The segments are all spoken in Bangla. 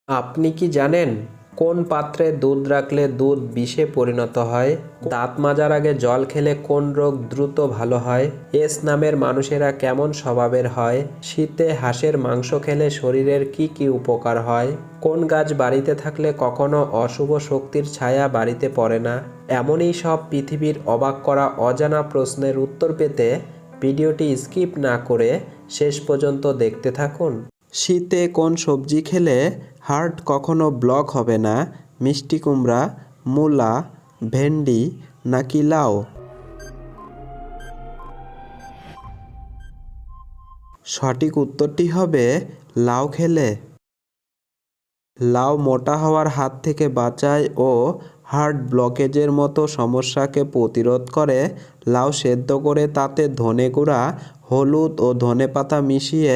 আপনি কি জানেন কোন পাত্রে দুধ রাখলে দুধ বিষে পরিণত হয়? দাঁত মাজার আগে জল খেলে কোন রোগ দ্রুত ভালো হয়? এস নামের মানুষেরা কেমন স্বভাবের হয়? শীতে হাঁসের মাংস খেলে শরীরের কি কি উপকার হয়? কোন গাছ বাড়িতে থাকলে কখনো অশুভ শক্তির ছায়া বাড়িতে পড়ে না? এমনই সব পৃথিবীর অবাক করা অজানা প্রশ্নের উত্তর পেতে ভিডিওটি স্কিপ না করে শেষ পর্যন্ত দেখতে থাকুন। শীতে কোন সবজি খেলে হার্ট কখনো ব্লক হবে না? মিষ্টি কুমড়া, মূলা, ভেন্ডি নাকি লাউ? সঠিক উত্তরটি হবে লাউ খেলে। লাউ মোটা হওয়ার হাত থেকে বাঁচায় ও হার্ট ব্লকেজের মতো সমস্যাকে প্রতিরোধ করে। লাউ সেদ্ধ করে তাতে ধনে গুঁড়া, হলুদ ও ধনেপাতা মিশিয়ে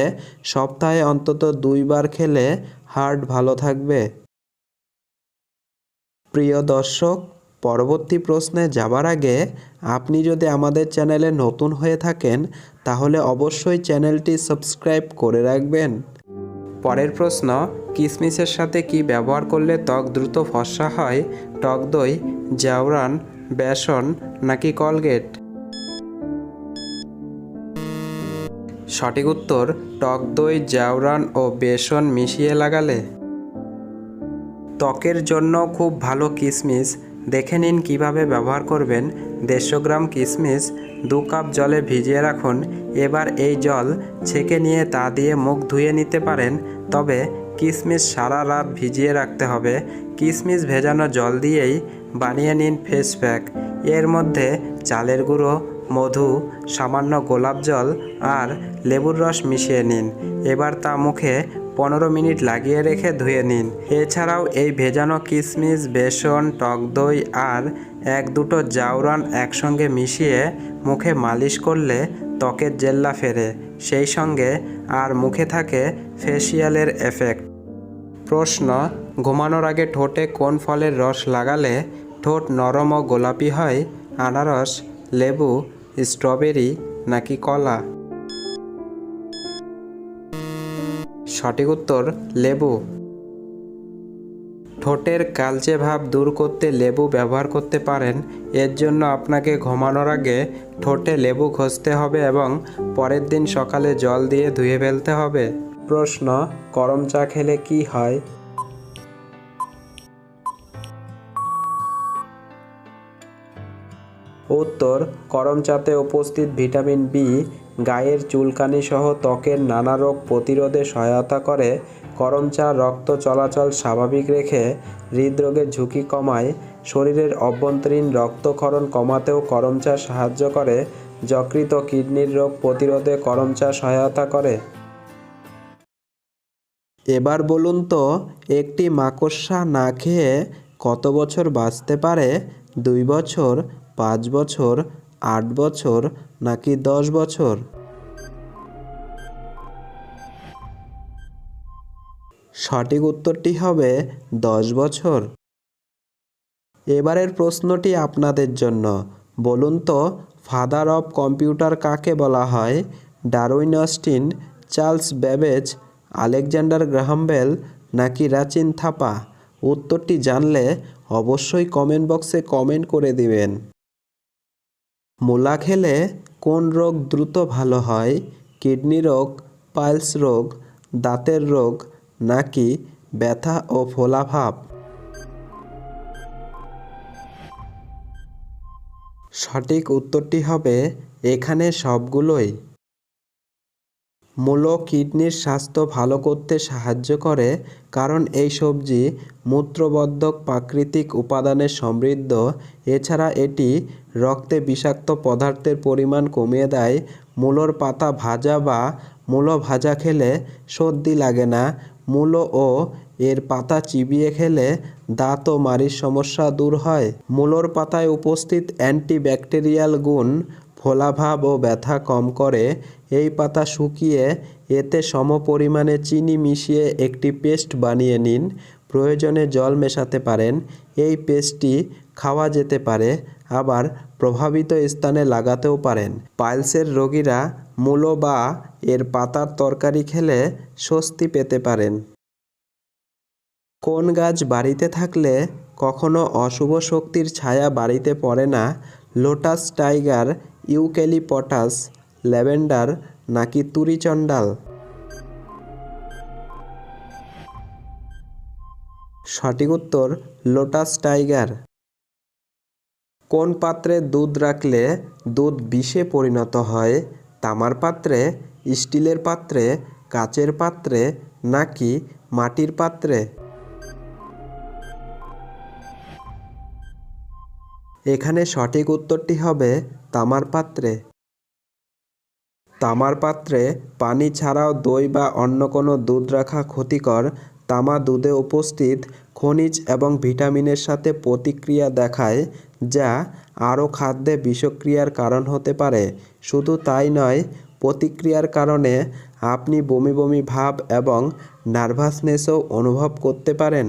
সপ্তাহে অন্তত 2 বার খেলে হার্ট ভালো থাকবে। প্রিয় দর্শক, পরবর্তী প্রশ্নে যাবার আগে আপনি যদি আমাদের চ্যানেলে নতুন হয়ে থাকেন তাহলে অবশ্যই চ্যানেলটি সাবস্ক্রাইব করে রাখবেন। পরের প্রশ্ন, কিশমিশের সাথে কি ব্যবহার করলে ত্বক দ্রুত ফর্সা হয়? টক দই, জাফরান, বেসন নাকি কলগেট? সঠিক উত্তর টক দই, জাফরান ও বেসন মিশিয়ে লাগালে। ত্বকের জন্য খুব ভালো কিশমিশ। দেখে নিন কিভাবে ব্যবহার করবেন। 150 গ্রাম কিশমিশ 2 কাপ জলে ভিজিয়ে রাখুন। এবার এই জল ছেঁকে নিয়ে তা দিয়ে মুখ ধুয়ে নিতে পারেন, তবে কিশমিশ সারা রাত ভিজিয়ে রাখতে হবে। কিশমিশ ভেজানো জল দিয়েই বানিয়ে নিন ফেস প্যাক। এর মধ্যে চালের গুঁড়ো, মধু, সামান্য গোলাপ জল আর লেবুর রস মিশিয়ে নিন। এবার তা মুখে 15 মিনিট লাগিয়ে রেখে ধুয়ে নিন। এছাড়াও এই ভেজানো কিশমিশ, বেসন, টক দই আর 1-2 জাফরান একসঙ্গে মিশিয়ে মুখে মালিশ করলে ত্বকের জেল্লা ফেরে, সেই সঙ্গে আর মুখে থাকে ফেসিয়ালের এফেক্ট। প্রশ্ন, ঘুমানোর আগে ঠোঁটে কোন ফলের রস লাগালে ঠোঁট নরম ও গোলাপি হয়? আনারস, লেবু, স্ট্রবেরি নাকি কলা? সঠিক উত্তর লেবু। ঠোঁটের কালচে ভাব দূর করতে লেবু ব্যবহার করতে পারেন। এর জন্য আপনাকে ঘুমানোর আগে ঠোঁটে লেবু ঘষতে হবে এবং পরের দিন সকালে জল দিয়ে ধুয়ে ফেলতে হবে। প্রশ্ন, গরম চা খেলে কি হয়? উত্তর, গরম চাতে উপস্থিত ভিটামিন বি গায়ের চুলকানি সহ ত্বকের নানা রোগ প্রতিরোধে সহায়তা করে। গরম চা রক্ত চলাচল স্বাভাবিক রেখে হৃদরোগের ঝুঁকি কমায়। শরীরের অভ্যন্তরীণ রক্তক্ষরণ কমাতেও গরম চা সাহায্য করে। যকৃৎ ও কিডনির রোগ প্রতিরোধে গরম চা সহায়তা করে। এবার বলুন তো, একটি মাকড়সা না খেয়ে কত বছর বাঁচতে পারে? 2 বছর, 5 বছর, 8 বছর নাকি 10 বছর? সঠিক উত্তরটি হবে 10 বছর। এবারের প্রশ্নটি আপনাদের জন্য। বলুন তো, ফাদার অব কম্পিউটার কাকে বলা হয়? Darwin Austin, Charles Babbage, Alexander Graham Bell নাকি রাচিন থাপা? উত্তরটি জানলে অবশ্যই কমেন্ট বক্সে কমেন্ট করে দিবেন। মূলা খেলে কোন রোগ দ্রুত ভালো হয়? কিডনি রোগ, পাইলস রোগ, দাঁতের রোগ নাকি ব্যথা ও ফোলাভাব? সঠিক উত্তরটি হবে এখানে সবগুলোই। মূলো কিডনির স্বাস্থ্য ভালো করতে সাহায্য করে, কারণ এই সবজি মূত্রবর্ধক প্রাকৃতিক উপাদানে সমৃদ্ধ। এছাড়া এটি রক্তে বিষাক্ত পদার্থের পরিমাণ কমিয়ে দেয়। মূলোর পাতা ভাজা বা মূলো ভাজা খেলে সর্দি লাগে না। মূলো ও এর পাতা চিবিয়ে খেলে দাঁত ও মাড়ির সমস্যা দূর হয়। মূলোর পাতায় উপস্থিত অ্যান্টিব্যাকটেরিয়াল গুণ ফোলাভাব ও ব্যথা কম করে। এই পাতা শুকিয়ে এতে সমপরিমাণে চিনি মিশিয়ে একটি পেস্ট বানিয়ে নিন। প্রয়োজনে জল মেশাতে পারেন। এই পেস্টটি খাওয়া যেতে পারে, আবার প্রভাবিত স্থানে লাগাতেও পারেন। পাইলসের রোগীরা মূলো বা এর পাতার তরকারি খেলে স্বস্তি পেতে পারেন। কোন গাছ বাড়িতে থাকলে কখনো অশুভ শক্তির ছায়া বাড়িতে পড়ে না? লোটাস, টাইগার, ইউক্যালিপটাস, ল্যাভেন্ডার নাকি তুরিচণ্ডাল? সঠিক উত্তর লোটাস টাইগার। কোন পাত্রে দুধ রাখলে দুধ বিষে পরিণত হয়? তামার পাত্রে, স্টিলের পাত্রে, কাচের পাত্রে নাকি মাটির পাত্রে? এখানে সঠিক উত্তরটি হবে তামার পাত্রে। তামার পাত্রে পানি ছাড়াও দই বা অন্য কোনো দুধ রাখা ক্ষতিকর। তামা দুধে উপস্থিত খনিজ এবং ভিটামিনের সাথে প্রতিক্রিয়া দেখায়, যা আরও খাদ্যে বিষক্রিয়ার কারণ হতে পারে। শুধু তাই নয়, প্রতিক্রিয়ার কারণে আপনি বমি বমি ভাব এবং নার্ভাসনেসও অনুভব করতে পারেন।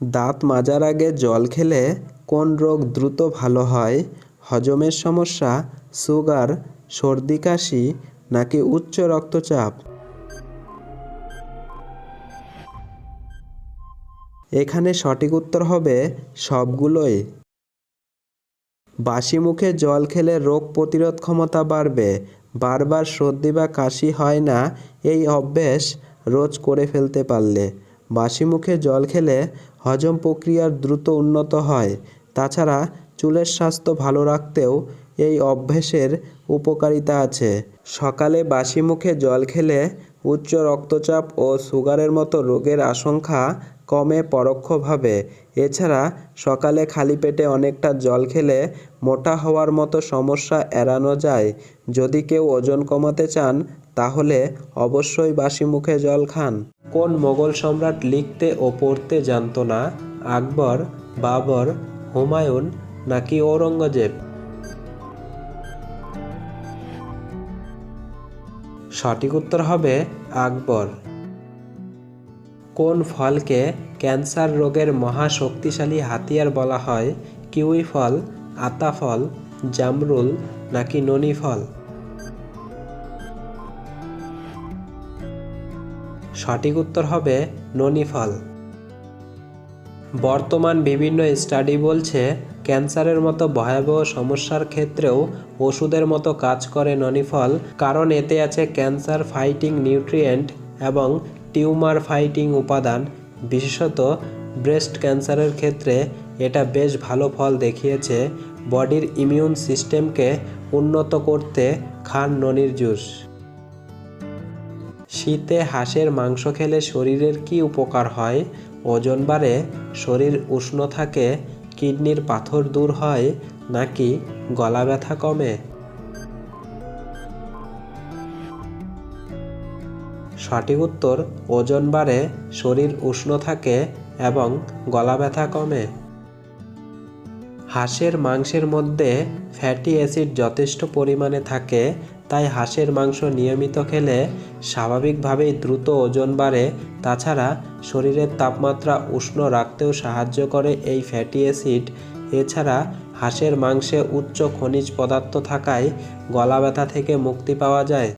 দাঁত মাজার আগে জল খেলে কোন রোগ দ্রুত ভালো হয়? হজমের সমস্যা, সুগার, সর্দি কাশি নাকি উচ্চ রক্তচাপ? এখানে সঠিক উত্তর হবে সবগুলোই। বাসি মুখে জল খেলে রোগ প্রতিরোধ ক্ষমতা বাড়বে। বারবার সর্দি বা কাশি হয় না এই অভ্যেস রোজ করে ফেলতে পারলে। বাসি মুখে জল খেলে হজম প্রক্রিয়ার দ্রুত উন্নত হয়। তাছাড়া চুলের স্বাস্থ্য ভালো রাখতেও এই অভ্যেসের উপকারিতা আছে। সকালে বাসি মুখে জল খেলে উচ্চ রক্তচাপ ও সুগারের মতো রোগের আশঙ্কা কমে পরোক্ষভাবে। এছাড়া সকালে খালি পেটে অনেকটা জল খেলে মোটা হওয়ার মতো সমস্যা এড়ানো যায়। যদি কেউ ওজন কমাতে চান তাহলে অবশ্যই বাসি মুখে জল খান। কোন মোগল সম্রাট লিখতে ও পড়তে জানতো না? আকবর, বাবর, হুমায়ুন নাকি ঔরঙ্গজেব? সঠিক উত্তর হবে আকবর। কোন ফলকে ক্যান্সার রোগের মহা শক্তিশালী হাতিয়ার বলা হয়? কিউই ফল, আতা ফল, জামরুল নাকি ননি ফল? সঠিক উত্তর হবে ননি ফল। বর্তমান বিভিন্ন স্টাডি বলছে ক্যান্সারের মতো ভয়াবহ সমস্যার ক্ষেত্রেও ওষুধের মতো কাজ করে ননি ফল, কারণ এতে আছে ক্যান্সার ফাইটিং নিউট্রিয়েন্ট এবং টিউমার ফাইটিং উপাদান। বিশেষত ব্রেস্ট ক্যান্সারের ক্ষেত্রে এটা বেশ ভালো ফল দেখিয়েছে। বডির ইমিউন সিস্টেমকে উন্নত করতে খান ননির জুস। শীতে হাঁসের মাংস খেলে শরীরের কী উপকার হয়? ওজন বাড়ে, শরীর উষ্ণ থাকে, কিডনির পাথর দূর হয় নাকি গলা ব্যথা কমে? সঠিক উত্তর ওজন বাড়ে, শরীর উষ্ণ থাকে এবং গলা ব্যথা কমে। হাঁসের মাংসের মধ্যে ফ্যাটি অ্যাসিড যথেষ্ট পরিমাণে থাকে, তাই হাঁসের মাংস নিয়মিত খেলে স্বাভাবিকভাবেই দ্রুত ওজন বাড়ে। তাছাড়া শরীরের তাপমাত্রা উষ্ণ রাখতেও সাহায্য করে এই ফ্যাটি অ্যাসিড। এছাড়া হাঁসের মাংসে উচ্চ খনিজ পদার্থ থাকায় গলা ব্যথা থেকে মুক্তি পাওয়া যায়।